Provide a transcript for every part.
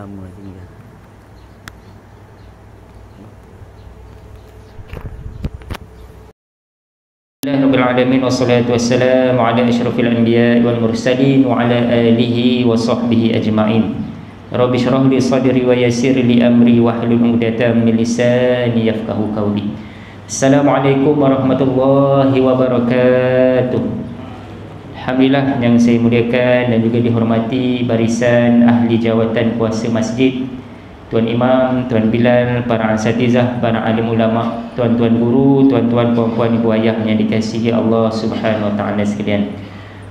lama tinggal. Bismillahirrahmanirrahim. Wassalatu wassalamu ala asyrafil anbiya wal mursalin wa ala alihi wa sahbihi ajma'in. Rabbi shrah li sadri wa yassir li amri wahlul 'uqdatam min lisani yafqahu qawli. Assalamualaikum warahmatullahi wabarakatuh. Alhamdulillah yang saya muliakan dan juga dihormati barisan ahli jawatan kuasa masjid, Tuan Imam, Tuan Bilal, para asatizah, para alim ulama, tuan-tuan guru, tuan-tuan puan-puan ibu ayah yang dikasihi Allah Subhanahu wa taala sekalian.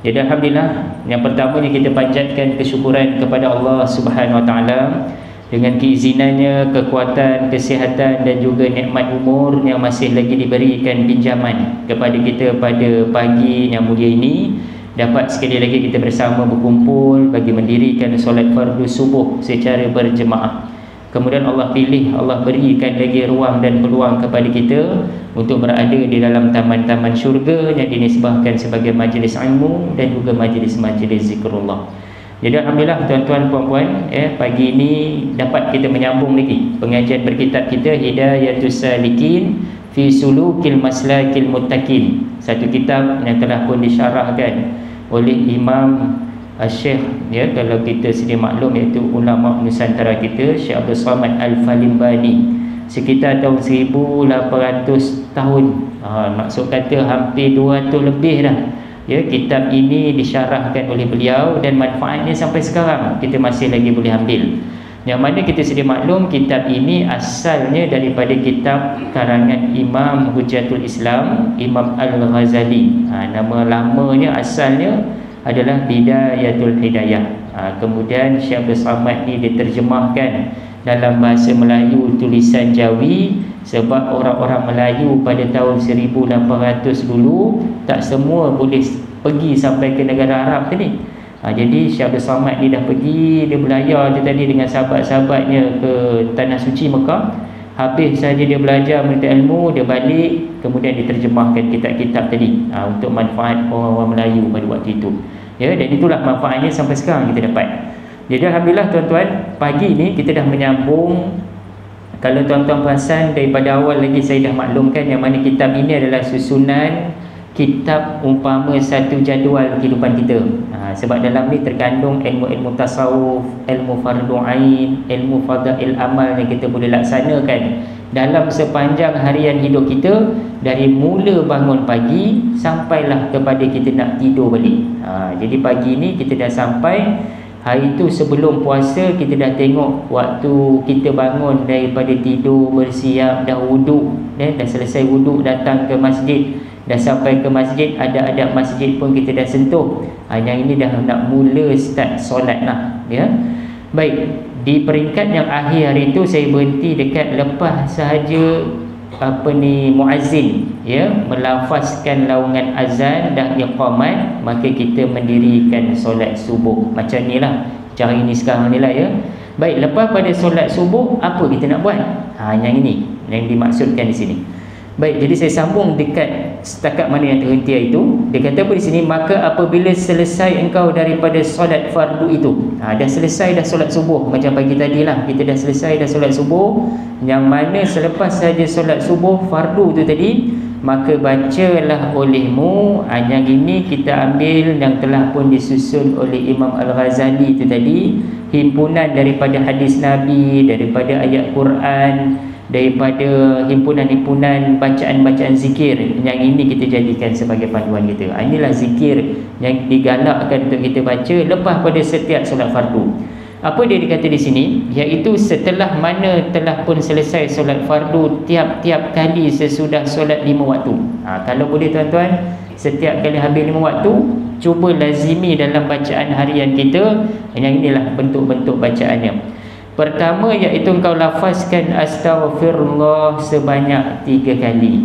Jadi alhamdulillah, yang pertamanya kita panjatkan kesyukuran kepada Allah Subhanahu wa taala dengan keizinannya, kekuatan, kesihatan dan juga nikmat umur yang masih lagi diberikan pinjaman kepada kita pada pagi yang mulia ini, dapat sekali lagi kita bersama berkumpul bagi mendirikan solat fardu subuh secara berjemaah. Kemudian Allah pilih, Allah berikan lagi ruang dan peluang kepada kita untuk berada di dalam taman-taman syurga yang dinisbahkan sebagai majlis ilmu dan juga majlis-majlis zikrullah. Jadi alhamdulillah tuan-tuan puan-puan, pagi ini dapat kita menyambung lagi pengajian berkitab kita Hidayatus Salikin fi Sulukil Maslakil Muttaqin, satu kitab yang telah pun disyarahkan oleh Imam Syekh, kalau kita sedia maklum, iaitu ulama Nusantara kita, Syekh Abdul Samad Al-Falimbani, sekitar tahun 1800 tahun. Maksud kata hampir 200 lebih dah. Kitab ini disyarahkan oleh beliau dan manfaatnya sampai sekarang kita masih lagi boleh ambil. Yang mana kita sedia maklum, kitab ini asalnya daripada kitab karangan Imam Hujjatul Islam, Imam Al-Ghazali. Nama lamanya asalnya adalah Bidayatul Hidayah. Kemudian Syekh Abdul Samad ni diterjemahkan dalam bahasa Melayu tulisan Jawi, sebab orang-orang Melayu pada tahun 1800 dulu tak semua boleh pergi sampai ke negara Arab tadi. Jadi Syekh Abdul Samad ni dah pergi, dia belayar tu tadi dengan sahabat-sahabatnya ke Tanah Suci Mekah. Habis saja dia belajar menuntut ilmu, dia balik, kemudian diterjemahkan kitab-kitab tadi untuk manfaat orang-orang Melayu pada waktu itu. Dan itulah manfaatnya sampai sekarang kita dapat. Jadi alhamdulillah tuan-tuan, pagi ni kita dah menyambung. Kalau tuan-tuan perasan, daripada awal lagi saya dah maklumkan yang mana kitab ini adalah susunan kitab umpama satu jadual kehidupan kita. Sebab dalam ni terkandung ilmu-ilmu tasawuf, ilmu fardu ain, ilmu fadail amal yang kita boleh laksanakan dalam sepanjang harian hidup kita, dari mula bangun pagi sampailah kepada kita nak tidur balik. Jadi pagi ni kita dah sampai. Hari itu sebelum puasa kita dah tengok waktu kita bangun daripada tidur, bersiap, dah wuduk, dah selesai wuduk, datang ke masjid, dah sampai ke masjid, ada adab masjid pun kita dah sentuh. Yang ini dah nak mula start solat lah. Baik, di peringkat yang akhir hari itu saya berhenti dekat lepas sahaja muazzin melafazkan laungan azan dan iqamat, maka kita mendirikan solat subuh. Macam inilah cara ini sekarang ni lah. Baik, lepas pada solat subuh apa kita nak buat? Yang ini yang dimaksudkan di sini. Baik, jadi saya sambung dekat setakat mana yang terhenti itu. Dia kata apa di sini? Maka apabila selesai engkau daripada solat fardu itu, dah selesai dah solat subuh, macam pagi tadi lah, kita dah selesai dah solat subuh, yang mana selepas saja solat subuh fardu itu tadi, maka bacalah olehmu. Yang ini kita ambil yang telah pun disusun oleh Imam Al-Ghazali itu tadi, himpunan daripada hadis Nabi, daripada ayat Quran, daripada himpunan-himpunan bacaan-bacaan zikir. Yang ini kita jadikan sebagai panduan kita. Inilah zikir yang digalakkan untuk kita baca lepas pada setiap solat fardu. Apa dia dikata di sini? Iaitu setelah mana telah pun selesai solat fardu, tiap-tiap kali sesudah solat 5 waktu. Kalau boleh tuan-tuan, setiap kali habis 5 waktu, cuba lazimi dalam bacaan harian kita. Yang inilah bentuk-bentuk bacaannya. Pertama iaitu engkau lafazkan astaghfirullah sebanyak 3 kali.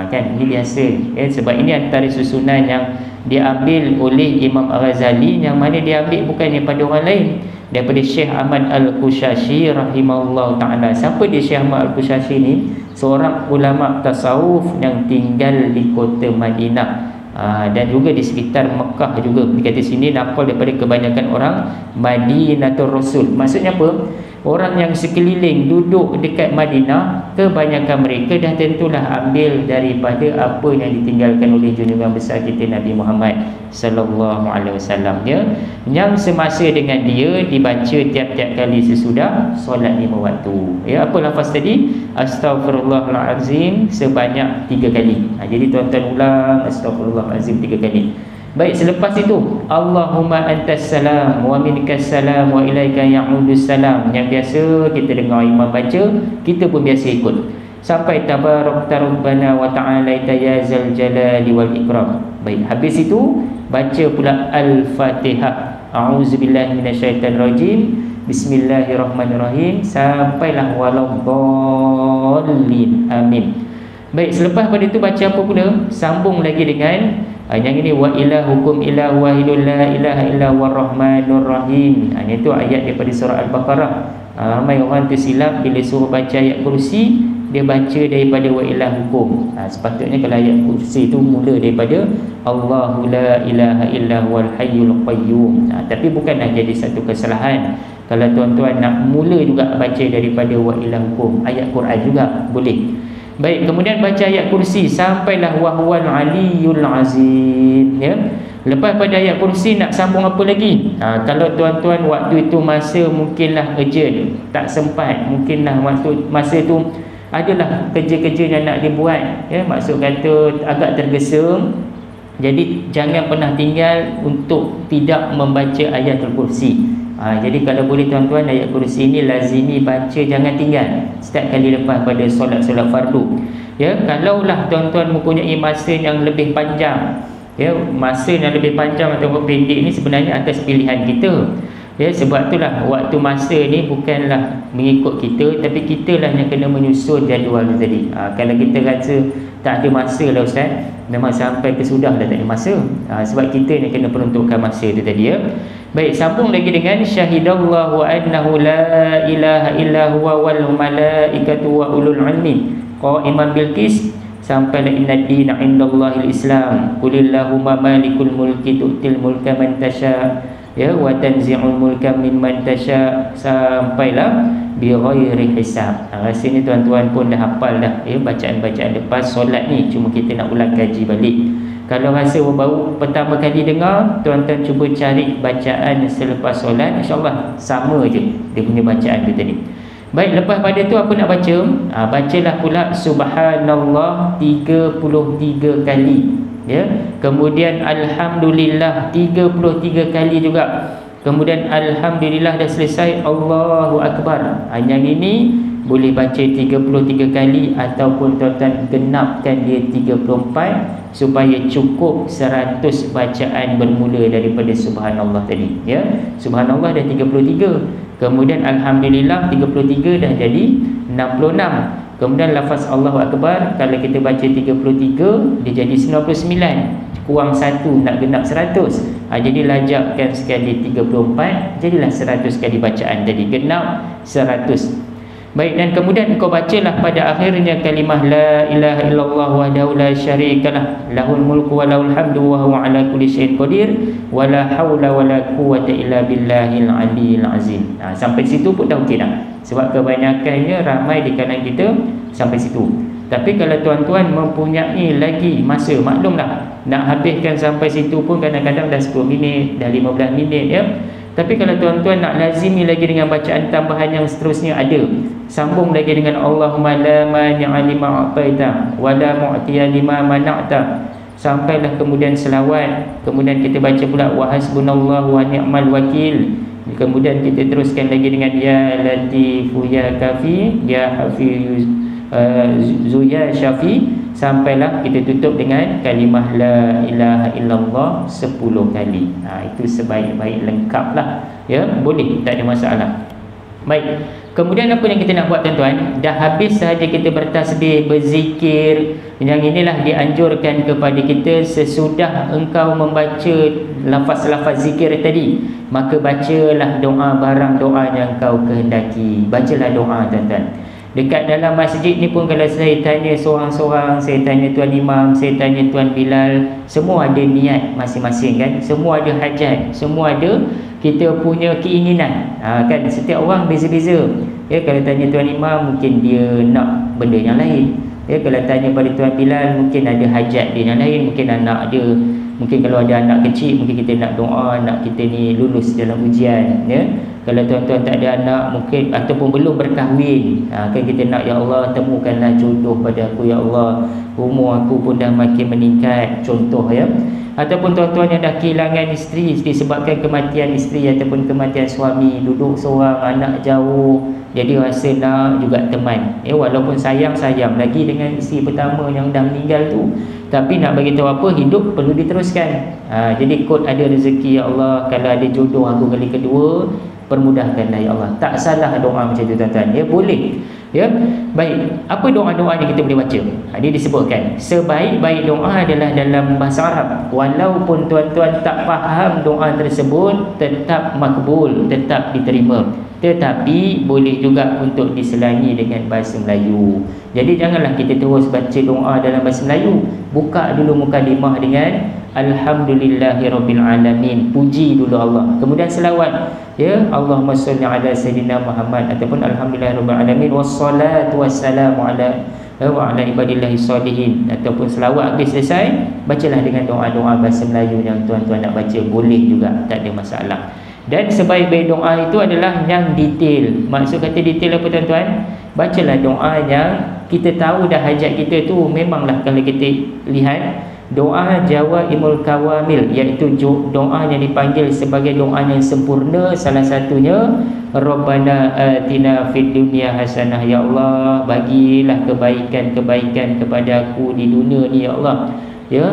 Kan ini biasa. Sebab ini antara susunan yang diambil oleh Imam Al-Ghazali, yang mana diambil bukannya pada orang lain, daripada Syekh Ahmad Al-Qushashi rahimahullah ta'ala. Siapa dia Syekh Ahmad Al-Qushashi ni? Seorang ulama tasawuf yang tinggal di kota Madinah. Dan juga di sekitar Mekah juga. Dikata sini nakal daripada kebanyakan orang Madinatul Rasul. Maksudnya apa? Orang yang sekeliling duduk dekat Madinah, kebanyakan mereka dah tentulah ambil daripada apa yang ditinggalkan oleh junjungan besar kita Nabi Muhammad sallallahu alaihi wasallam, ya, yang semasa dengan dia dibaca tiap-tiap kali sesudah solat 5 waktu. Ya, apa lafaz tadi? Astaghfirullahalazim sebanyak 3 kali. Jadi tuan-tuan ulang astaghfirullahalazim 3 kali. Baik, selepas itu Allahumma antas salam wa minkas salam wa ilaika ya'udus salam, yang biasa kita dengar imam baca, kita pun biasa ikut sampai tabarakta rabbana wa ta'ala ya zal jalali wal ikram. Baik, habis itu baca pula al-Fatihah. A'udzubillahi minasyaitanirrajim, bismillahirrahmanirrahim, sampailah waladdallin, amin. Baik, selepas pada itu baca apa pula? Sambung lagi dengan yang ini, wa ilahukum ilahu wahidun la ilaha illa huwar rahmanur rahim. Itu ayat daripada surah Al-Baqarah. Ramai orang tersilap bila suruh baca ayat kursi, dia baca daripada wa ilahukum. Sepatutnya kalau ayat kursi itu mula daripada Allahu la ilaha illa huwal hayyul qayyum. Tapi bukanlah jadi satu kesalahan kalau tuan-tuan nak mula juga baca daripada wa ilahukum, ayat Quran juga boleh. Baik, kemudian baca ayat kursi sampailah wahwal aliyul azim, ya. Lepas pada ayat kursi nak sambung apa lagi? Kalau tuan-tuan waktu itu masa mungkinlah urgent, tak sempat, mungkinlah waktu masa tu adalah kerja-kerja yang nak dibuat, ya, maksud kata agak tergesa. Jadi jangan pernah tinggal untuk tidak membaca ayatul kursi. Jadi kalau boleh tuan-tuan, ayat kursi ini lazimi baca, jangan tinggal setiap kali lepas pada solat-solat fardu. Ya, kalaulah tuan-tuan mempunyai masa yang lebih panjang, ya, masa yang lebih panjang atau pendek ini sebenarnya atas pilihan kita. Ya, sebab itulah waktu masa ni bukanlah mengikut kita, tapi kita lah yang kena menyusun jadual tadi. Kalau kita rasa tak ada masa lah Ustaz, memang sampai ke sudah dah tak ada masa. Sebab kita yang kena peruntukkan masa itu tadi, ya. Baik, sambung lagi dengan syahidallahu annahu la ilaha illa huwa wal malaikatu wa ulul ilmi qa'iman bil qis, sampai la inna dina indallahil islam qulillahumma malikul mulki tu'til mulka man tasha, ya, wa tanzi'ul mulka mimman tasha, sampailah bi ghairi hisab. Rasanya tuan-tuan pun dah hafal dah, ya, bacaan-bacaan lepas solat ni, cuma kita nak ulang kaji balik. Kalau rasa baru pertama kali dengar, tuan-tuan cuba cari bacaan selepas solat, insya-Allah sama je dia punya bacaan tu tadi. Baik, lepas pada tu apa nak baca? Bacalah pula subhanallah 33 kali, ya. Kemudian alhamdulillah 33 kali juga. Kemudian alhamdulillah dah selesai, Allahu akbar. Yang ini boleh baca 33 kali ataupun tuan-tuan genapkan dia 34 supaya cukup 100 bacaan bermula daripada subhanallah tadi, ya. Subhanallah dah 33, kemudian alhamdulillah 33 dah jadi 66. Kemudian lafaz Allahu akbar kalau kita baca 33 dia jadi 99, kurang 1 nak genap 100. Jadi lajakkan sekali 34, jadilah 100 kali bacaan, jadi genap 100. Baik, dan kemudian engkau bacalah pada akhirnya kalimah la ilaha illallah wahdahu la syarikalah lahul mulku wa lahul hamdu wa huwa ala kulli syai'in qadir wa la haula wa la quwwata illa billahil aliyil azim. Sampai situ pun dah okey dah. Sebab kebanyakannya ramai di kalangan kita sampai situ. Tapi kalau tuan-tuan mempunyai lagi masa, maklumlah nak habiskan sampai situ pun kadang-kadang dah 10 minit, dah 15 minit, ya. Tapi kalau tuan-tuan nak lazimi lagi dengan bacaan tambahan yang seterusnya ada, sambung lagi dengan Allahumma la mani'a lima a'taita wa la mu'tiya lima mana'ta, sampailah kemudian selawat, kemudian kita baca pula wa hasbunallahu wa ni'mal wakil, kemudian kita teruskan lagi dengan ya latifu ya kafi ya hafiz Zuya Syafi, sampailah kita tutup dengan kalimah la ilaha illallah 10 kali. Itu sebaik-baik lengkap lah, ya, boleh, tak ada masalah. Baik, kemudian apa yang kita nak buat tuan-tuan? Dah habis sahaja kita bertasbih, berzikir. Yang inilah dianjurkan kepada kita sesudah engkau membaca lafaz-lafaz zikir tadi, maka bacalah doa barang doa yang kau kehendaki. Bacalah doa tuan-tuan. Dekat dalam masjid ni pun kalau saya tanya seorang-seorang, saya tanya Tuan Imam, saya tanya Tuan Bilal, semua ada niat masing-masing kan, semua ada hajat, semua ada kita punya keinginan. Kan setiap orang beza-beza. Ya, kalau tanya Tuan Imam mungkin dia nak benda yang lain. Ya, kalau tanya pada Tuan Bilal mungkin ada hajat dia yang lain, mungkin anak dia, mungkin kalau ada anak kecil mungkin kita nak doa anak kita ni lulus dalam ujian, ya. Kalau tuan-tuan tak ada anak mungkin, ataupun belum berkahwin, kan kita nak, ya Allah temukanlah jodoh pada aku, ya Allah, umur aku pun dah makin meningkat, contoh ya. Ataupun tuan-tuan yang dah kehilangan isteri disebabkan kematian isteri ataupun kematian suami, duduk seorang, anak jauh, jadi rasa nak juga teman, ya, walaupun sayang-sayang lagi dengan isteri pertama yang dah meninggal tu, tapi nak bagi tahu apa, hidup perlu diteruskan. Jadi kod ada rezeki, ya Allah kalau ada jodoh aku kali kedua, permudahkanlah ya Allah. Tak salah doa macam tu tuan-tuan, ya, boleh. Ya, baik. Apa doa-doa yang kita boleh baca? Dia disebutkan sebaik-baik doa adalah dalam bahasa Arab. Walaupun tuan-tuan tak faham doa tersebut, tetap makbul, tetap diterima. Tetapi boleh juga untuk diselangi dengan bahasa Melayu. Jadi janganlah kita terus baca doa dalam bahasa Melayu. Buka dulu mukadimah dengan Alhamdulillahirabbil alamin, puji dulu Allah, kemudian selawat, ya, Allahumma shalli ala sayyidina Muhammad, ataupun Alhamdulillahirabbil alamin wassalatu wassalamu ala wa ala ibadillahi sholihin, ataupun selawat habis selesai, bacalah dengan doa-doa bahasa Melayu yang tuan-tuan nak baca, boleh juga, tak ada masalah. Dan sebaik-baik doa itu adalah yang detail. Maksud kata detail apa tuan-tuan? Bacalah doa yang kita tahu dah hajat kita tu. Memanglah kalau kita lihat doa Jawaimul Kawamil, iaitu doa yang dipanggil sebagai doa yang sempurna, salah satunya Rabbana atina fid dunya hasanah, ya Allah bagilah kebaikan-kebaikan kepada aku di dunia ni ya Allah, ya,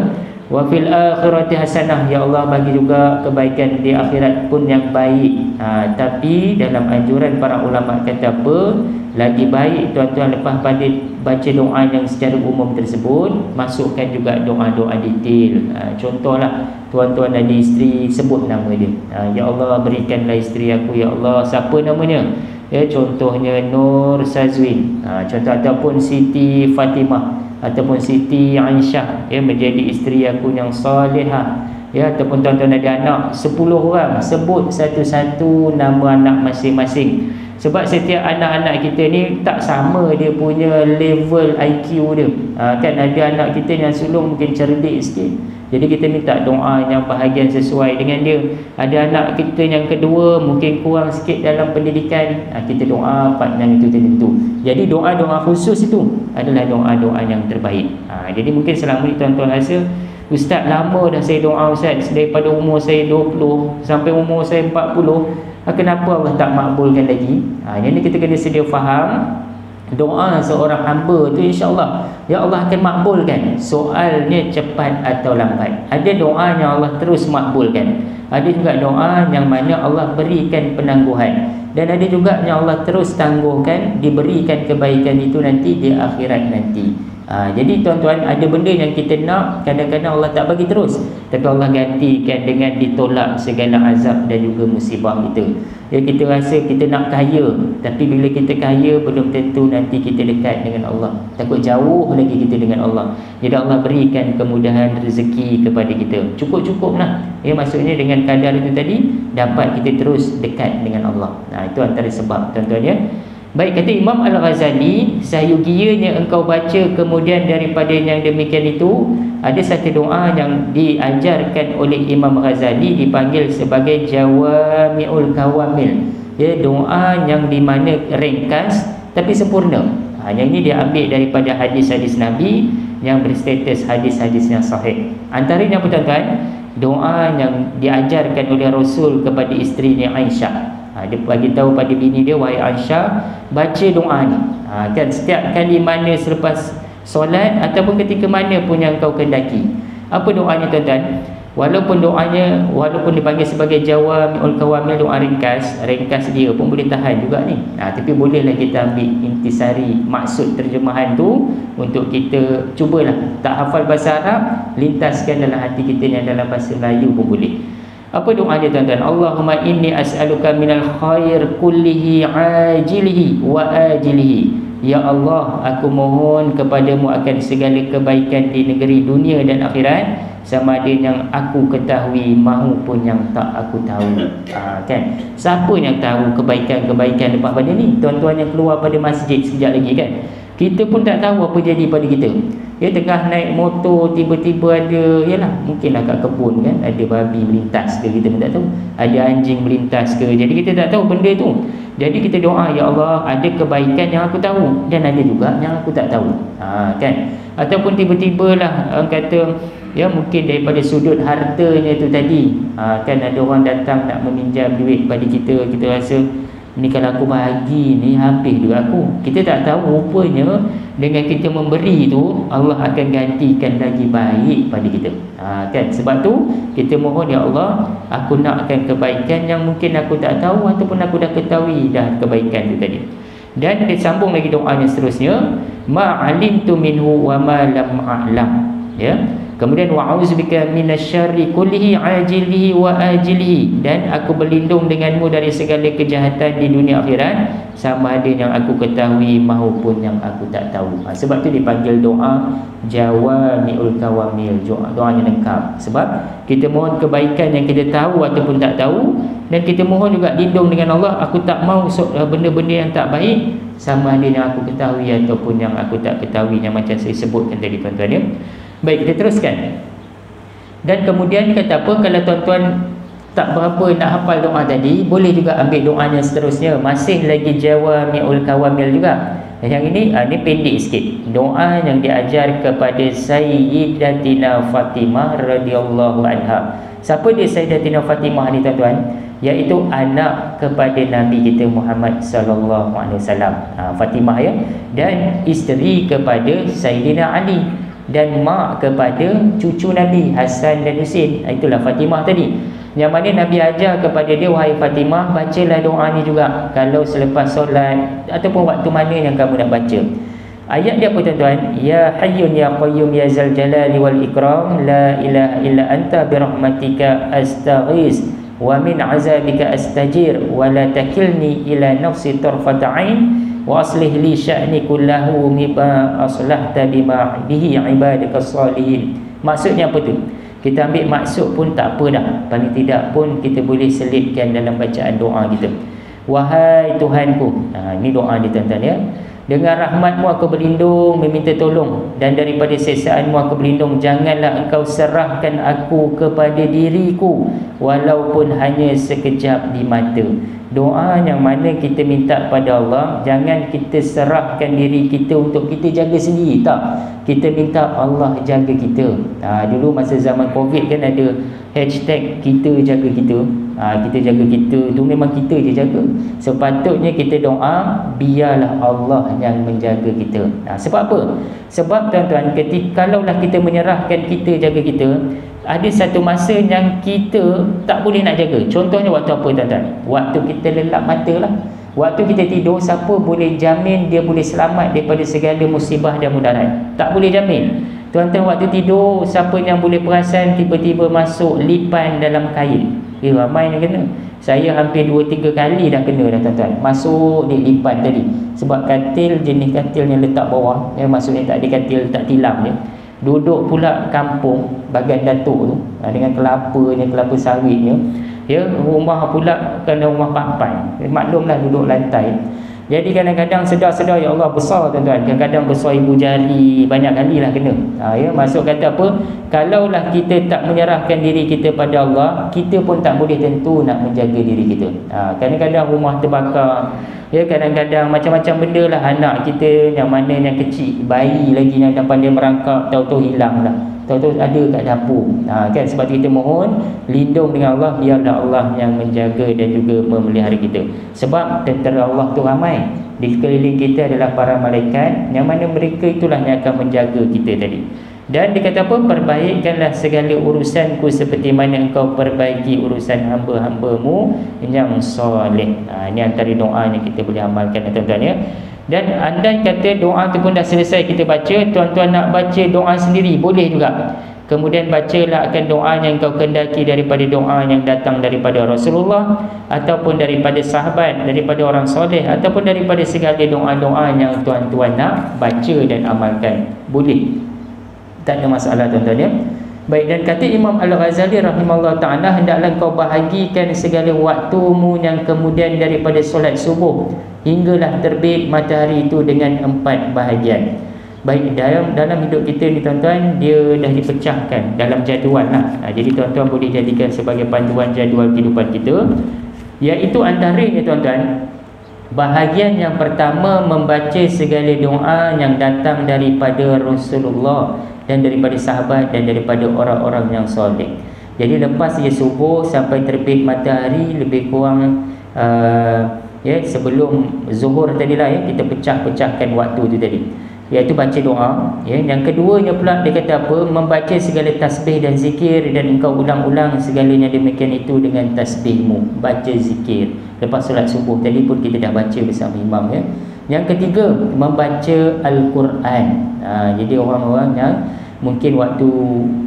wa fil akhirati hasanah, ya Allah bagi juga kebaikan di akhirat pun yang baik. Tapi dalam anjuran para ulama kata apa, lagi baik tuan-tuan lepas pada baca doa yang secara umum tersebut, masukkan juga doa-doa detail. Contohlah tuan-tuan ada isteri, sebut nama dia. Ya Allah berikanlah isteri aku, ya Allah, siapa namanya? Ya, contohnya Nur Sazwin, contoh, ataupun Siti Fatimah, ataupun Siti Aisyah, ya, menjadi isteri aku yang salihah. Ya, ataupun tuan-tuan ada anak 10 orang, sebut satu-satu nama anak masing-masing. Sebab setiap anak-anak kita ni tak sama dia punya level IQ dia. Kan ada anak kita yang sulung mungkin cerdik sikit, jadi kita minta doa yang bahagian sesuai dengan dia. Ada anak kita yang kedua mungkin kurang sikit dalam pendidikan, kita doa partner itu tentu. Jadi doa-doa khusus itu adalah doa-doa yang terbaik. Jadi mungkin selama ni tuan-tuan rasa, Ustaz lama dah saya doa Ustaz, daripada umur saya 20 sampai umur saya 40, kenapa Allah tak makbulkan lagi? Jadi kita kena sedia faham, doa seorang hamba tu insya-Allah ya Allah akan makbulkan. Soalnya cepat atau lambat. Ada doa yang Allah terus makbulkan, ada juga doa yang mana Allah berikan penangguhan, dan ada juga yang Allah terus tangguhkan, diberikan kebaikan itu nanti di akhirat nanti. Jadi tuan-tuan, ada benda yang kita nak, kadang-kadang Allah tak bagi terus, tapi Allah gantikan dengan ditolak segala azab dan juga musibah kita. Ya, kita rasa kita nak kaya, tapi bila kita kaya belum tentu nanti kita dekat dengan Allah, takut jauh lagi kita dengan Allah. Jadi Allah berikan kemudahan rezeki kepada kita, cukup-cukuplah. Ya, maksudnya dengan kadar itu tadi dapat kita terus dekat dengan Allah. Itu antara sebab tuan-tuan ya. Baik, kata Imam Al-Ghazali, sayugianya engkau baca kemudian daripada yang demikian itu, ada satu doa yang diajarkan oleh Imam Ghazali, dipanggil sebagai Jawami'ul Kawamil. Ya, doa yang di mana ringkas tapi sempurna. Yang ini dia ambil daripada hadis-hadis Nabi yang berstatus hadis-hadis yang sahih. Antaranya apa tuan-tuan? Doa yang diajarkan oleh Rasul kepada isterinya Aisyah. Dia bagi tahu pada bini dia, wahai Aisyah, baca doa ni. Kan setiap kali mana selepas solat ataupun ketika mana pun yang kau kendaki. Apa doanya tuan-tuan? Walaupun dipanggil sebagai Jawami'ul Kawamil, doa ringkas dia pun boleh tahan juga ni. Tapi bolehlah kita ambil intisari maksud terjemahan tu untuk kita cubalah. Tak hafal bahasa Arab, lintaskan dalam hati kita yang dalam bahasa Melayu pun boleh. Apa doa dia tuan-tuan? Allahumma inni as'aluka minal khair kullihi ajilihi wa ajilihi. Ya Allah, aku mohon kepadamu akan segala kebaikan di negeri dunia dan akhirat, sama ada yang aku ketahui maupun yang tak aku tahu. Kan? Siapa yang tahu kebaikan-kebaikan lepas pada ni? Tuan-tuan yang keluar pada masjid sekejap lagi kan? Kita pun tak tahu apa jadi pada kita. Ya, tengah naik motor tiba-tiba ada, yalah, mungkinlah kat kebun kan, ada babi melintas ke, kita pun tak tahu. Ada anjing melintas ke. Jadi kita tak tahu benda tu. Jadi kita doa, ya Allah, ada kebaikan yang aku tahu dan ada juga yang aku tak tahu. Kan? Ataupun tiba-tibalah orang kata, ya mungkin daripada sudut hartanya tu tadi, kan ada orang datang nak meminjam duit pada kita, kita rasa ni kalau aku bagi ni habis duit aku. Kita tak tahu rupanya dengan kita memberi tu Allah akan gantikan lagi baik pada kita. Kan? Sebab tu kita mohon, ya Allah, aku nakkan kebaikan yang mungkin aku tak tahu ataupun aku dah ketahui dah kebaikan tu tadi. Dan dia sambung lagi doanya seterusnya, ma'alimtu minhu wa ma lam a'lam. Ya. Kemudian wa'udzubika minasyarri kullihi ajilihi wa ajilihi, dan aku berlindung denganmu dari segala kejahatan di dunia akhirat, sama ada yang aku ketahui maupun yang aku tak tahu. Sebab tu dipanggil doa jawami'ul kawamil, doanya lengkap. Sebab kita mohon kebaikan yang kita tahu ataupun tak tahu, dan kita mohon juga lindung dengan Allah, aku tak mau benda-benda yang tak baik, sama ada yang aku ketahui ataupun yang aku tak ketahui, yang macam saya sebutkan tadi tuan-tuan ya. Baik, kita teruskan. Dan kemudian kata apa, kalau tuan-tuan tak berapa nak hafal doa tadi, boleh juga ambil doanya seterusnya, masih lagi jawami'ul kawamil juga. Yang ini pendek sikit. Doa yang diajar kepada Sayyidatina Fatimah radhiyallahu anha. Siapa dia Sayyidatina Fatimah ni tuan-tuan? Iaitu anak kepada Nabi kita Muhammad sallallahu alaihi wasallam. Fatimah ya, dan isteri kepada Sayyidina Ali, dan mak kepada cucu Nabi Hasan dan Husin. Itulah Fatimah tadi. Yang mana Nabi ajar kepada dia, wahai Fatimah, bacalah doa ni juga kalau selepas solat ataupun waktu mana yang kamu nak baca. Ayat dia apa tuan-tuan? Ya Hayyun ya Qayyum ya Zal Jalali wal Ikram, la ilaha illa anta birahmatika astaghis wa min azabika astajir wa la takilni ila nafsi tarfata ain wa aslih li sya'ni kullahu mimma aslahta bima bihi ibadaka salihin. Maksudnya apa tu? Kita ambil maksud pun tak apa dah, paling tidak pun kita boleh selitkan dalam bacaan doa kita. Wahai Tuhanku, ini doa dia tuan-tuan ya, dengan rahmatmu aku berlindung meminta tolong, dan daripada siksaanmu aku berlindung, janganlah engkau serahkan aku kepada diriku walaupun hanya sekejap di mata. Doa yang mana kita minta pada Allah, jangan kita serahkan diri kita untuk kita jaga sendiri, tak. Kita minta Allah jaga kita. Dulu masa zaman Covid kan ada hashtag kita jaga kita. Kita jaga kita tu memang kita je jaga. Sepatutnya kita doa biarlah Allah yang menjaga kita. Sebab apa? Sebab tuan-tuan, kalaulah kita menyerahkan kita jaga kita, ada satu masa yang kita tak boleh nak jaga. Contohnya waktu apa tuan-tuan? Waktu kita lelap mata lah. Waktu kita tidur, siapa boleh jamin dia boleh selamat daripada segala musibah dan mudarat? Tak boleh jamin. Tuan-tuan, waktu tidur, siapa yang boleh perasan tiba-tiba masuk lipan dalam kain? Ramai yang kena. Saya hampir 2-3 kali dah kena dah tuan-tuan, masuk di lipan tadi. Sebab katil, jenis katil yang letak bawah, maksudnya tak ada katil, tak tilam je. Duduk pula kampung Bagan Datuk tu, dengan kelapanya, kelapa sawitnya. Ya, rumah pula kena rumah papan. Maklumlah duduk lantai. Jadi kadang-kadang sedar-sedar, ya Allah besar tuan-tuan. Kadang-kadang besar ibu jari, banyak kali lah kena. Ya, maksud kata apa? Kalaulah kita tak menyerahkan diri kita pada Allah, kita pun tak boleh tentu nak menjaga diri kita. Kadang-kadang rumah terbakar. Ya, kadang-kadang macam-macam benda lah. Anak kita yang mana yang kecil, bayi lagi yang dah pandai merangkak, tahu-tahu hilang lah, tahu-tahu ada kat dapur. Kan, sebab kita mohon lindung dengan Allah, biarlah Allah yang menjaga dan juga memelihara kita. Sebab tentera Allah tu ramai, di sekeliling kita adalah para malaikat, yang mana mereka itulah yang akan menjaga kita tadi. Dan dia kata apa? Perbaikkanlah segala urusanku seperti mana engkau perbaiki urusan hamba-hambamu yang soleh. Ini antara doa yang kita boleh amalkan tuan-tuan ya. Dan andai kata doa tu pun dah selesai kita baca, tuan-tuan nak baca doa sendiri boleh juga. kemudian bacalah akan doa yang kau kendaki daripada doa yang datang daripada Rasulullah ataupun daripada sahabat, daripada orang soleh, ataupun daripada segala doa-doa yang tuan-tuan nak baca dan amalkan. Boleh, tak ada masalah tuan-tuan ya. Baik, dan kata Imam Al-Ghazali rahimahullah ta'ala, hendaklah kau bahagikan segala waktumu yang kemudian daripada solat subuh hinggalah terbit matahari itu dengan 4 bahagian. Baik, dalam hidup kita ni tuan-tuan, dia dah dipecahkan dalam jadual lah. Jadi tuan-tuan boleh jadikan sebagai panduan jadual kehidupan kita. Iaitu antaranya tuan-tuan, bahagian yang pertama membaca segala doa yang datang daripada Rasulullah dan daripada sahabat dan daripada orang-orang yang soleh. Jadi lepas dia subuh sampai terbit matahari, lebih kurang sebelum zuhur tadilah ya, kita pecahkan waktu tu tadi, iaitu baca doa ya. Yang keduanya pula dia kata apa? Membaca segala tasbih dan zikir, dan engkau ulang-ulang segalanya demikian itu dengan tasbihmu. Baca zikir lepas solat subuh tadi pun kita dah baca bersama imam ya. Yang ketiga, membaca Al-Quran. Jadi orang-orang yang mungkin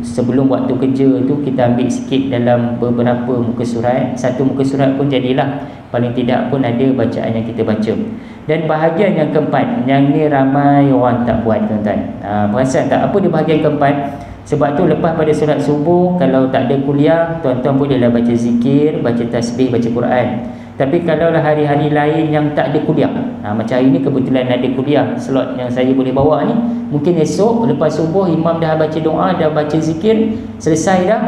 sebelum waktu kerja tu kita ambil sikit dalam beberapa muka surat, satu muka surat pun jadilah, paling tidak pun ada bacaan yang kita baca. Dan bahagian yang keempat, yang ni ramai orang tak buat tuan-tuan. Perasan tak apa dia bahagian keempat? Sebab tu lepas pada solat subuh, kalau tak ada kuliah, tuan-tuan bolehlah baca zikir, baca tasbih, baca Quran. Tapi kalau lah hari-hari lain yang tak ada kuliah, macam hari ni kebetulan ada kuliah, slot yang saya boleh bawa ni, mungkin esok lepas subuh imam dah baca doa, dah baca zikir, selesai dah.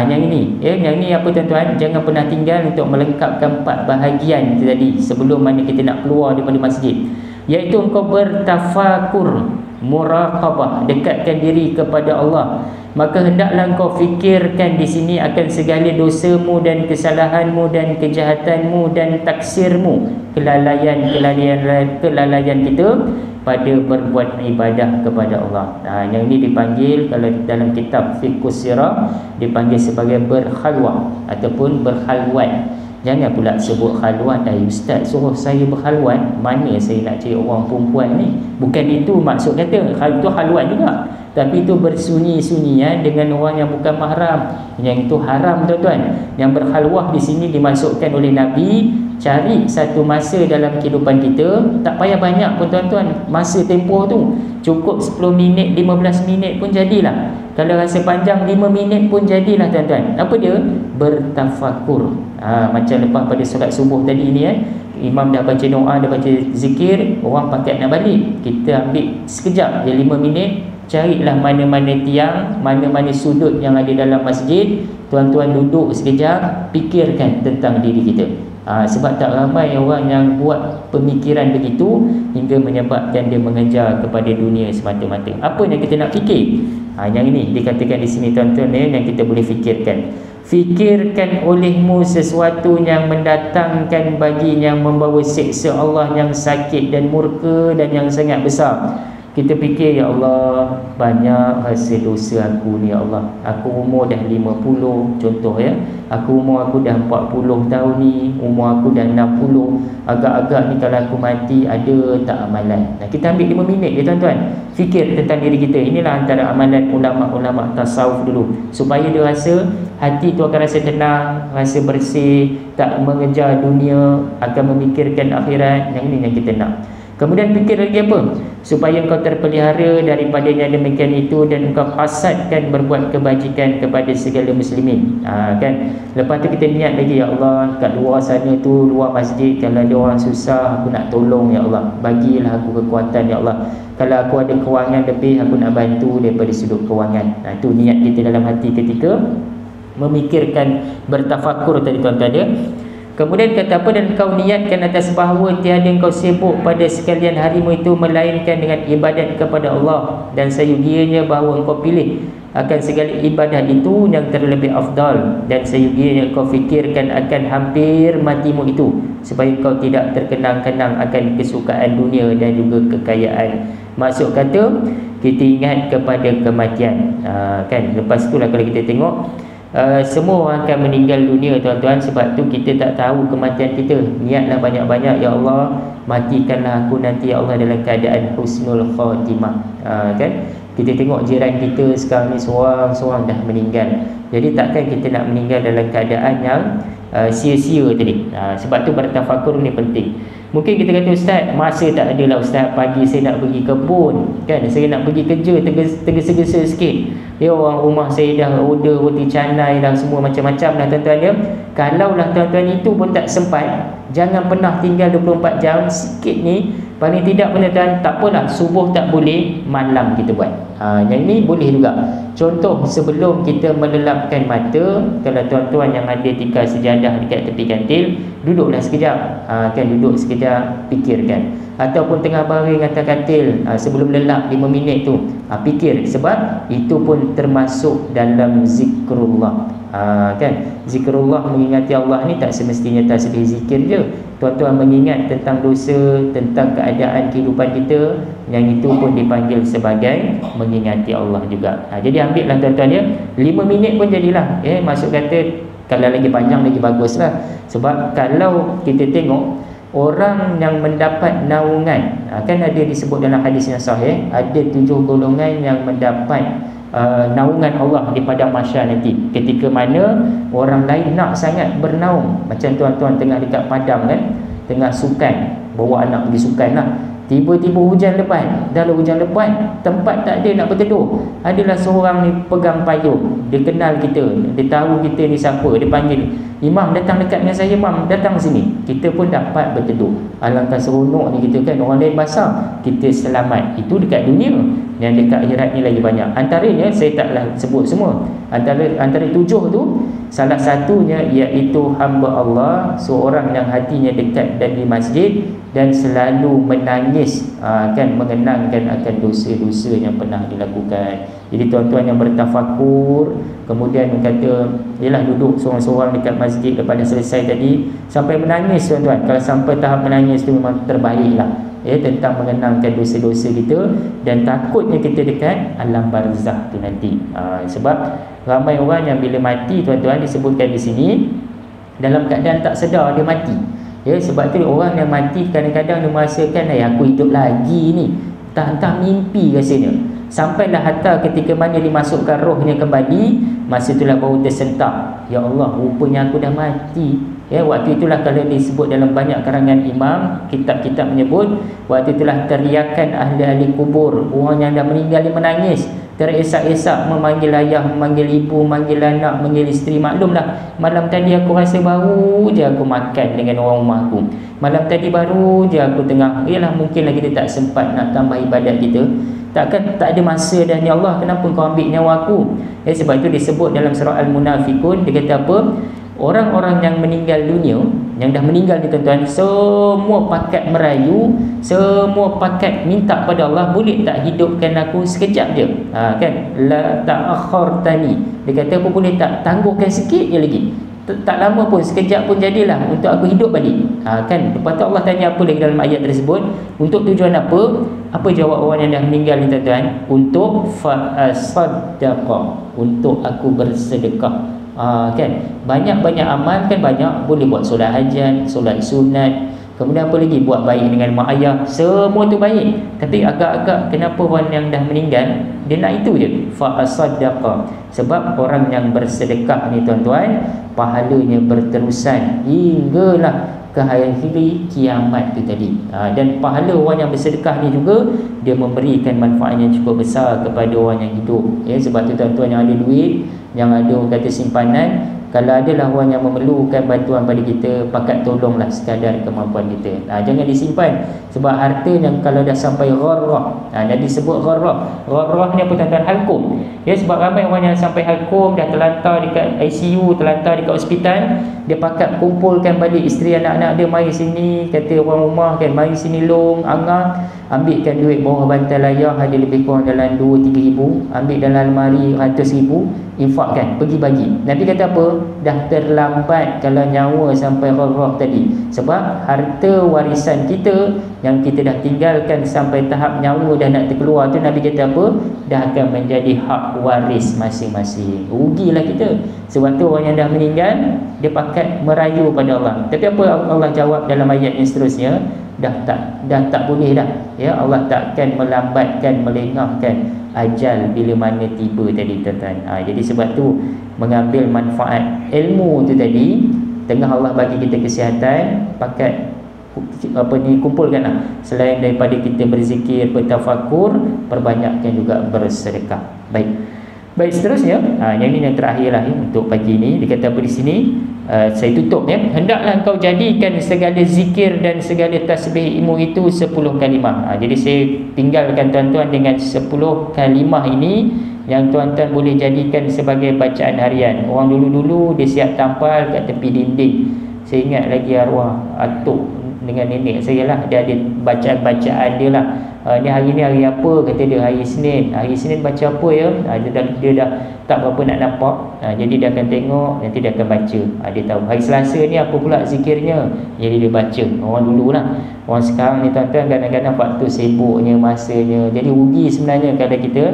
Yang ini yang ni apa tuan-tuan, jangan pernah tinggal untuk melengkapkan 4 bahagian itu tadi sebelum mana kita nak keluar daripada masjid, iaitu engkau bertafakur, muraqabah, dekatkan diri kepada Allah. Maka hendaklah engkau fikirkan di sini akan segala dosamu dan kesalahanmu dan kejahatanmu dan taksirmu, kelalaian kita pada berbuat ibadah kepada Allah. Yang ini dipanggil, kalau dalam kitab Fiqhus Sirah, dipanggil sebagai berkhalwah ataupun berkhalwat. Jangan pula sebut khalwat. Ustaz suruh saya berkhalwat, mana saya nak cari orang perempuan ni? Bukan itu maksud kata. Itu khalwat juga, tapi itu bersunyi-sunyian dengan orang yang bukan mahram. Yang itu haram tuan-tuan. Yang berkhalwah di sini dimasukkan oleh Nabi. Cari satu masa dalam kehidupan kita, tak payah banyak pun tuan-tuan, masa tempoh tu cukup 10 minit, 15 minit pun jadilah. Kalau rasa panjang 5 minit pun jadilah tuan-tuan. Apa dia? Bertafakur. Macam lepas pada solat subuh tadi ni imam dah baca doa, dah baca zikir, orang pakat nak balik, kita ambil sekejap je 5 minit, carilah mana-mana tiang, mana-mana sudut yang ada dalam masjid, tuan-tuan duduk sekejap, fikirkan tentang diri kita. Sebab tak ramai orang yang buat pemikiran begitu hingga menyebabkan dia mengejar kepada dunia semata-mata. Apa yang kita nak fikir? Yang ini dikatakan di sini tuan-tuan yang kita boleh fikirkan. Fikirkan olehmu sesuatu yang mendatangkan baginya, membawa siksa Allah yang sakit dan murka dan yang sangat besar. Kita fikir, ya Allah, banyak hasil dosa aku ni ya Allah. Aku umur dah 50 contoh ya. Umur aku dah 40 tahun ni, umur aku dah 60. Agak-agak ni kalau aku mati ada tak amalan? Kita ambil 5 minit ya tuan-tuan, fikir tentang diri kita. Inilah antara amalan ulama-ulama tasawuf dulu, supaya dia rasa hati tu akan rasa tenang, rasa bersih, tak mengejar dunia, akan memikirkan akhirat. Yang ini yang kita nak. Kemudian fikir lagi apa? Supaya engkau terpelihara daripadanya demikian itu, dan engkau hasadkan berbuat kebajikan kepada segala muslimin. Kan? Lepas tu kita niat lagi, ya Allah, kat luar sana tu, luar masjid, kalau ada orang susah, aku nak tolong ya Allah. Bagilah aku kekuatan ya Allah. Kalau aku ada kewangan lebih, aku nak bantu daripada sudut kewangan. Itu niat kita dalam hati ketika memikirkan bertafakur tadi tuan-tuan dia. Kemudian kata apa? Dan kau niatkan atas bahawa tiada kau sibuk pada sekalian harimu itu melainkan dengan ibadat kepada Allah, dan sayugianya bahawa engkau pilih akan segala ibadah itu yang terlebih afdal, dan sayugianya kau fikirkan akan hampir matimu itu, supaya kau tidak terkenang-kenang akan kesukaan dunia dan juga kekayaan. Maksud kata, kita ingat kepada kematian. Kan? Lepas itulah kalau kita tengok Semua orang akan meninggal dunia tuan-tuan. Sebab tu kita tak tahu kematian kita. Niatlah banyak-banyak, ya Allah, matikanlah aku nanti ya Allah dalam keadaan husnul khatimah. Kan kita tengok jiran kita sekarang ni seorang-seorang dah meninggal. Jadi takkan kita nak meninggal dalam keadaan yang sia-sia tadi. Sebab tu bertafakur ni penting. Mungkin kita kata, Ustaz, masa tak ada lah Ustaz, pagi saya nak pergi kebun, kan, saya nak pergi kerja, tergesa-gesa sikit. Orang rumah saya dah order roti canai dah, semua macam-macam dah tuan-tuan dia. Kalau lah tuan-tuan itu pun tak sempat, jangan pernah tinggal 24 jam. Sikit ni paling tidak tuan-tuan, tak apalah, subuh tak boleh, malam kita buat. Yang ini boleh juga. Contoh, sebelum kita melelapkan mata, kalau tuan-tuan yang ada tikar sejadah dekat tepi kantil, duduklah sekejap, kan, duduk sekejap, fikirkan. Ataupun tengah baring atas katil, sebelum lelap 5 minit tu, fikir. Sebab itu pun termasuk dalam zikrullah. Kan, zikrullah, mengingati Allah ni tak semestinya tasbih zikir je. Tuan-tuan mengingat tentang dosa, tentang keadaan kehidupan kita, yang itu pun dipanggil sebagai mengingati Allah juga. Jadi ambillah tuan-tuan ya, 5 minit pun jadilah. Maksud kata kalau lagi panjang lagi baguslah. Sebab kalau kita tengok orang yang mendapat naungan, kan ada disebut dalam hadis yang sahih, ada 7 golongan yang mendapat naungan Allah di padang mahsyar nanti. Ketika mana orang lain nak sangat bernaung, macam tuan-tuan tengah dekat padang kan, tengah sukan, bawa anak pergi sukan lah, tiba-tiba hujan lebat. Dalam hujan lebat, tempat tak ada nak berteduh. Adalah seorang ni pegang payung, dia kenal kita, dia tahu kita ni siapa, dia panggil, Imam datang dekat dengan saya, Imam datang sini. Kita pun dapat berteduh. Alangkah seronok ni kita kan, orang lain basah, kita selamat. Itu dekat dunia. Yang dekat akhirat ni lagi banyak. Antaranya saya taklah sebut semua. Antara 7 tu, salah satunya iaitu hamba Allah, seorang yang hatinya dekat dan di masjid dan selalu menangis, kan, mengenangkan akan dosa-dosa yang pernah dilakukan. Jadi tuan-tuan yang bertafakur, kemudian kata, ialah duduk seorang-seorang dekat masjid lepas dah selesai tadi, sampai menangis tuan-tuan. Kalau sampai tahap menangis tu memang terbaiklah. Tentang mengenangkan dosa-dosa kita, dan takutnya kita dekat alam barzakh tu nanti. Sebab ramai orang yang bila mati tuan-tuan, disebutkan di sini dalam keadaan tak sedar dia mati. Sebab tu orang yang mati kadang-kadang dia merasakan, aku hidup lagi ni, entah mimpi rasanya. Sampailah hatta ketika mana dimasukkan rohnya kembali, masa itulah baru tersentak, ya Allah, rupanya aku dah mati. Waktu itulah kalau disebut dalam banyak karangan imam, kitab-kitab menyebut, waktu itulah teriakan ahli-ahli kubur, orang yang dah meninggal dia menangis, teresak-esak memanggil ayah, memanggil ibu, memanggil anak, memanggil isteri. Maklumlah, malam tadi aku rasa baru je aku makan dengan orang rumah aku, malam tadi baru je aku tengah, mungkinlah kita tak sempat nak tambah ibadat kita. Takkan tak ada masa dah, ni Allah, kenapa kau ambil nyawa aku? Sebab itu disebut dalam surah Al-Munafikun, dia kata apa? Orang-orang yang meninggal dunia, yang dah meninggal ni tuan-tuan, semua pakat merayu, semua pakat minta pada Allah, boleh tak hidupkan aku sekejap je? Kan, la ta'akhartani, dia kata apa, boleh tak tangguhkan sikit je lagi, tak lama pun, sekejap pun jadilah untuk aku hidup balik. Kan, lepas tu Allah tanya apa lagi dalam ayat tersebut, untuk tujuan apa? Apa jawab orang yang dah meninggal ni tuan-tuan? Untuk fa'asaddaqah, untuk aku bersedekah. Kan, banyak-banyak amal kan, banyak, boleh buat solat hajat, solat sunat, kemudian apa lagi, buat baik dengan mak ayah, semua tu baik. Tapi agak-agak kenapa orang yang dah meninggal dia nak itu je, fa'asaddaqah. Sebab orang yang bersedekah ni tuan-tuan, pahalanya berterusan hinggalah ke hari kiamat tu tadi. Dan pahala orang yang bersedekah ni juga, dia memberikan manfaat yang cukup besar kepada orang yang hidup. Sebab tu tuan-tuan yang ada duit, yang ada orang kata simpanan, kalau adalah orang yang memerlukan bantuan pada kita, pakat tolonglah sekadar kemampuan kita. Jangan disimpan. Sebab harta yang kalau dah sampai gharrah, Nabi sebut gharrah. Gharrah ni apa tuan-tuan? Halkum. Sebab ramai orang yang sampai halkum, dah terlantar dekat ICU, terlantar dekat hospital, dia pakat kumpulkan balik isteri anak-anak dia, mari sini, kata orang rumah kan, mari sini long, angah, ambilkan duit bawah bantal ayah, ada lebih kurang dalam 2-3 ribu, ambil dalam almari 100 ribu, infakkan, pergi bagi. Nabi kata apa? dah terlambat kalau nyawa sampai roh tadi. Sebab harta warisan kita yang kita dah tinggalkan sampai tahap nyawa dah nak terkeluar tu, Nabi kata apa? Dah akan menjadi hak waris masing-masing. Rugilah kita. Sebab tu orang yang dah meninggal, dia pakat merayu pada Allah. Tapi apa Allah jawab dalam ayat yang seterusnya? Dah tak boleh dah. Ya, Allah takkan melambatkan, melengahkan ajal bila mana tiba tadi, tuan-tuan. Jadi sebab tu mengambil manfaat ilmu tu tadi, tengah Allah bagi kita kesihatan, pakat kumpulkanlah. Selain daripada kita berzikir, bertafakur, perbanyakkan juga bersedekah. Baik, seterusnya, yang ini yang terakhirlah untuk pagi ini. Dia kata apa di sini? Saya tutup ya. Hendaklah engkau jadikan segala zikir dan segala tasbih ilmu itu 10 kalimah. Jadi saya tinggalkan tuan-tuan dengan 10 kalimah ini yang tuan-tuan boleh jadikan sebagai bacaan harian. Orang dulu-dulu dia siap tampal kat tepi dinding. Saya ingat lagi arwah atuk dengan nenek saya lah, dia ada bacaan-bacaan dia lah. Ni hari ni hari apa? Kata dia hari Isnin. Hari Isnin baca apa ya? Dia dah tak berapa nak nampak. Jadi dia akan tengok, nanti dia akan baca. Dia tahu. Hari Selasa ni apa pula zikirnya? Jadi dia baca. Orang dulu lah. Orang sekarang ni tuan-tuan kadang-kadang faktor sibuknya, masanya. Jadi rugi sebenarnya kalau kita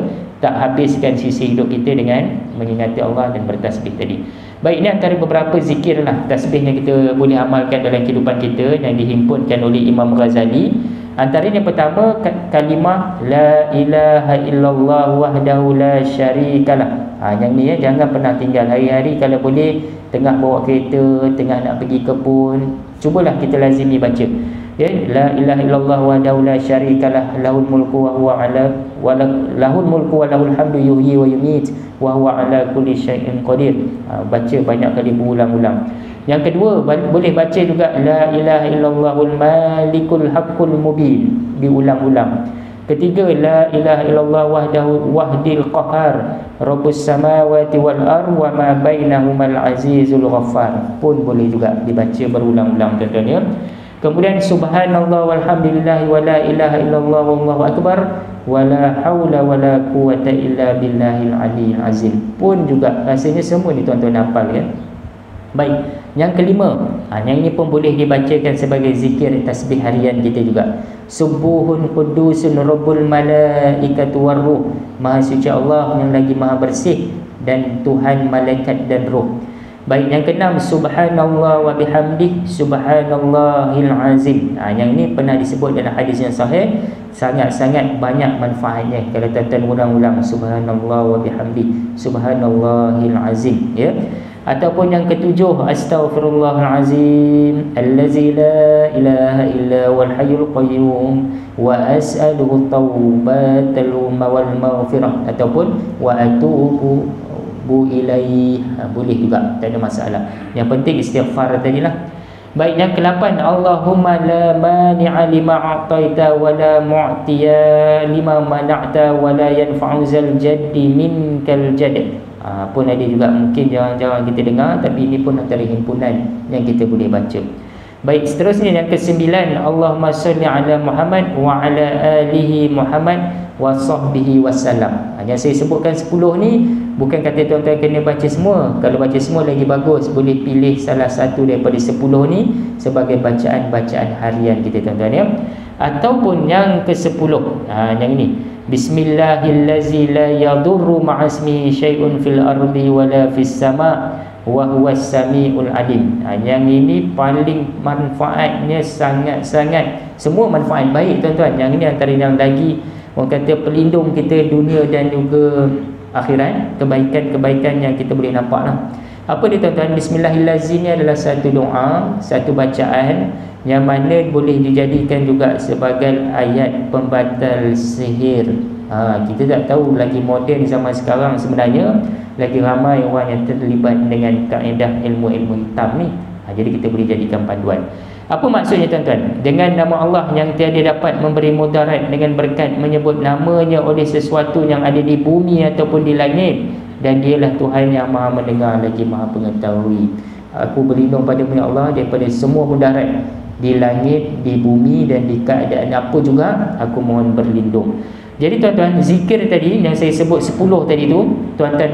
tak habiskan sisi hidup kita dengan mengingati Allah dan bertasbih tadi. Baik, ini antara beberapa zikir lah, tasbih yang kita boleh amalkan dalam kehidupan kita yang dihimpunkan oleh Imam Ghazali. Antaranya pertama kalimah la ilaha illallah wahdahu la syarikalah. Yang ni ya, jangan pernah tinggal. Hari-hari kalau boleh, tengah bawa kereta, tengah nak pergi kebun, cubalah kita lazimi baca. Ya, la ilaha illallah wahdahu la syarikalah lahul mulku wa huwa ala lahul mulku wa lahul hamdu yuhyi wa yumiit wa huwa ala kulli syai'in qadir. Baca banyak kali berulang-ulang. Yang kedua, boleh baca juga la ilaha illallahul malikul haqqul mubin, diulang-ulang. Ketiga, la ilaha illallah wahdahu wahdil qahar rabbus samawati wal ardh wa ma bainahumal azizul ghaffar, pun boleh juga dibaca berulang-ulang, tuan-tuan ya. Kemudian subhanallah walhamdulillah wa la ilaha illallah wallahu akbar wa la haula wa la quwata illa billahil aliyyil azim, pun juga rasanya semua ni tuan-tuan hafal ya. Baik, yang kelima, yang ini pun boleh dibacakan sebagai zikir tasbih harian kita juga. Subuhun qudusun rabbul malaikatu warruh, maha suci Allah yang lagi maha bersih dan Tuhan malaikat dan roh. Baik, yang keenam, subhanallah wa bihamdih subhanallahil azim. Yang ini pernah disebut dalam hadis yang sahih, sangat-sangat banyak manfaatnya kalau tuan-tuan ulang-ulang subhanallah wa bihamdih subhanallahil azim ya. Ataupun yang ketujuh, astaghfirullahalazim allazi la ilaha illa wal hayyul qayyum wa as'aluhu taubatal wal maghfirah, ataupun wa atubu ilaih, boleh juga, tak ada masalah. Yang penting istighfar tadilah. Baik, yang ke-8, Allahumma la mani'a lima a'taita wa la mu'tiya lima mana'ta wa la yanfa'u zal jaddi minkal jadd. Pun ada juga, mungkin jarang-jarang kita dengar, tapi ini pun antara himpunan yang kita boleh baca. Baik, seterusnya yang ke-9, Allahumma salli ala Muhammad wa ala alihi Muhammad wa sahbihi wasallam. Yang saya sebutkan 10 ni bukan kata tuan-tuan kena baca semua. Kalau baca semua lagi bagus, boleh pilih salah satu daripada 10 ni sebagai bacaan-bacaan harian kita, tuan-tuan ya. Ataupun yang ke-10, yang ini, bismillahillazi la yadurru ma'asmihi syai'un fil ardi wala fis sama' wa huwas samiul alim. Yang ini paling manfaatnya sangat-sangat, semua manfaat baik, tuan-tuan. Yang ini antara yang lagi orang kata pelindung kita dunia dan juga akhirat, kebaikan-kebaikan yang kita boleh nampak lah. Apa dia, tuan-tuan? Bismillahirrahmanirrahim ni adalah satu doa, satu bacaan yang mana boleh dijadikan juga sebagai ayat pembatal sihir. Kita tak tahu lagi moden zaman sekarang sebenarnya lagi ramai orang yang terlibat dengan kaedah ilmu-ilmu hitam ni. Jadi kita boleh jadikan panduan. Apa maksudnya, tuan-tuan? Dengan nama Allah yang tiada dapat memberi mudarat dengan berkat menyebut namanya oleh sesuatu yang ada di bumi ataupun di langit, dan dialah Tuhan yang maha mendengar lagi maha pengetahui. Aku berlindung padamu ya Allah daripada semua mudarat di langit, di bumi dan di keadaan apa juga, aku mohon berlindung. Jadi tuan-tuan, zikir tadi yang saya sebut 10 tadi tu, tuan-tuan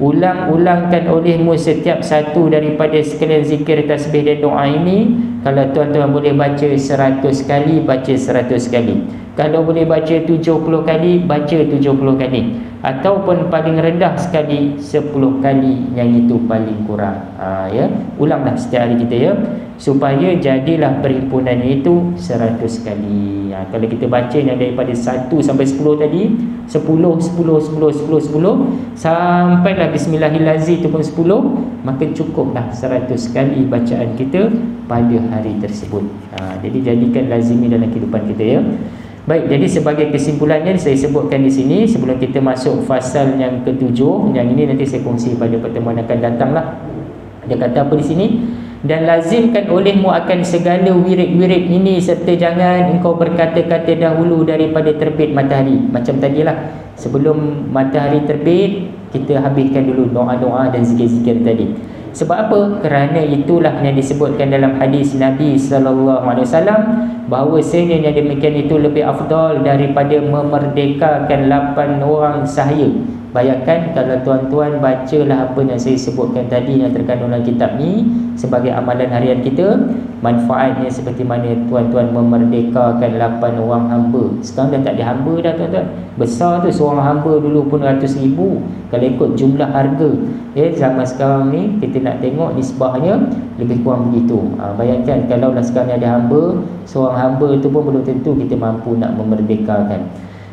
ulang-ulangkan olehmu setiap satu daripada sekalian zikir, tasbih dan doa ini. Kalau tuan-tuan boleh baca 100 kali, baca 100 kali. Kalau boleh baca 70 kali, baca 70 kali. Ataupun paling rendah sekali 10 kali, yang itu paling kurang. Ya, ulanglah setiap hari kita, ya, supaya jadilah perhimpunannya itu 100 kali. Kalau kita baca yang daripada 1 sampai 10 tadi, 10 sampailah bismillahirrahmanirrahim itu pun 10, maka cukuplah 100 kali bacaan kita pada hari tersebut. Jadi jadikan lazimi dalam kehidupan kita, ya. Baik, jadi sebagai kesimpulannya saya sebutkan di sini sebelum kita masuk fasal yang ke-7. Yang ini nanti saya kongsi pada pertemuan akan datanglah. Dia kata apa di sini? Dan lazimkan olehmu akan segala wirid-wirid ini, serta jangan engkau berkata-kata dahulu daripada terbit matahari. Macam tadilah, sebelum matahari terbit, kita habiskan dulu doa-doa dan zikir-zikir tadi. Sebab apa? Kerana itulah yang disebutkan dalam hadis Nabi SAW, bahawa yang demikian itu lebih afdal daripada memerdekakan 8 orang sahaya. Bayangkan kalau tuan-tuan bacalah apa yang saya sebutkan tadi yang terkandung dalam kitab ni sebagai amalan harian kita, manfaatnya seperti mana tuan-tuan memerdekakan 8 orang hamba. Sekarang dah tak ada hamba dah, tuan-tuan. Besar tu seorang hamba dulu pun ratus ribu kalau ikut jumlah harga. Zaman sekarang ni kita nak tengok nisbahnya lebih kurang begitu. Bayangkan kalau sekarang ada hamba, seorang hamba tu pun belum tentu kita mampu nak memerdekakan.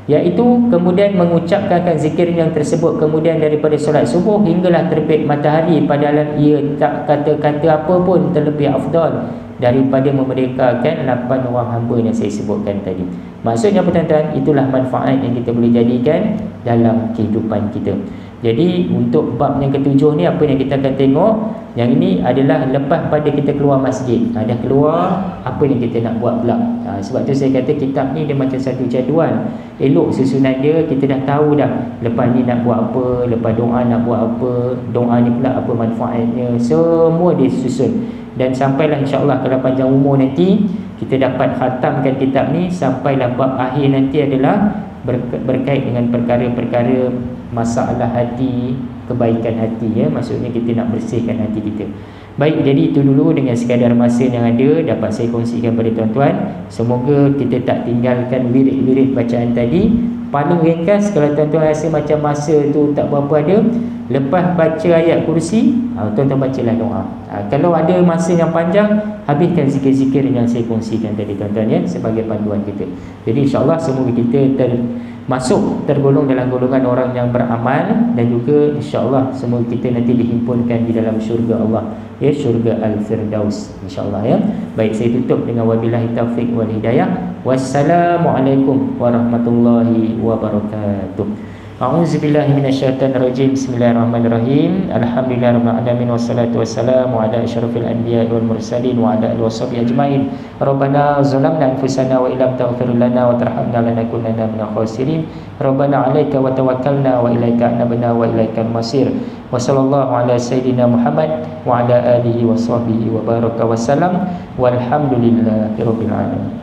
Iaitu kemudian mengucapkan zikir yang tersebut kemudian daripada solat subuh hinggalah terbit matahari, padahal ia tak kata-kata apa pun terlebih afdal daripada memerdekakan 8 orang hamba yang saya sebutkan tadi. Maksudnya apa, tuan-tuan? Itulah manfaat yang kita boleh jadikan dalam kehidupan kita. Jadi untuk bab yang ke-7 ni, apa yang kita akan tengok, yang ini adalah lepas pada kita keluar masjid. Dah keluar, apa yang kita nak buat pula. Sebab tu saya kata kitab ni dia macam satu jadual. Elok susunan dia, kita dah tahu dah lepas ni nak buat apa, lepas doa nak buat apa, doa ni pula apa manfaatnya, semua dia susun. Dan sampailah insya-Allah kalau panjang umur nanti kita dapat khatamkan kitab ni, sampailah bab akhir nanti adalah berkait dengan perkara-perkara masalah hati, kebaikan hati, ya. Maksudnya kita nak bersihkan hati kita. Baik, jadi itu dulu dengan sekadar masa yang ada dapat saya kongsikan pada tuan-tuan. Semoga kita tak tinggalkan wirid-wirid bacaan tadi. Paling ringkas, kalau tuan-tuan rasa macam masa tu tak berapa ada, lepas baca ayat kursi, tuan-tuan bacalah doa. Kalau ada masa yang panjang, habiskan zikir-zikir yang saya kongsikan tadi, tuan-tuan, ya, sebagai panduan kita. Jadi insya-Allah semoga kita tergolong dalam golongan orang yang beramal, dan juga insya-Allah semoga kita nanti dihimpunkan di dalam syurga Allah, ya, syurga Al-Firdaus insya-Allah, ya. Baik, saya tutup dengan wabillahi taufik wal hidayah. Wassalamualaikum warahmatullahi wabarakatuh. A'udzubillahi minasyaitonirrajim. Bismillahirrahmanirrahim. Alhamdulillahirabbil alamin wassalatu wassalamu ala asyrafil anbiya'i wal mursalin wa ala alihi washabihi ajmain. Rabbana zalamna anfusana wa illam taghfir lana wa tarhamna lanakunanna minal khasirin. Rabbana 'alaika wa tawakkalna wa ilaika anabna wa ilaikal masir. Wa sallallahu ala sayidina Muhammad wa ala alihi washabihi wa baraka wasallam. Walhamdulillahirabbil alamin.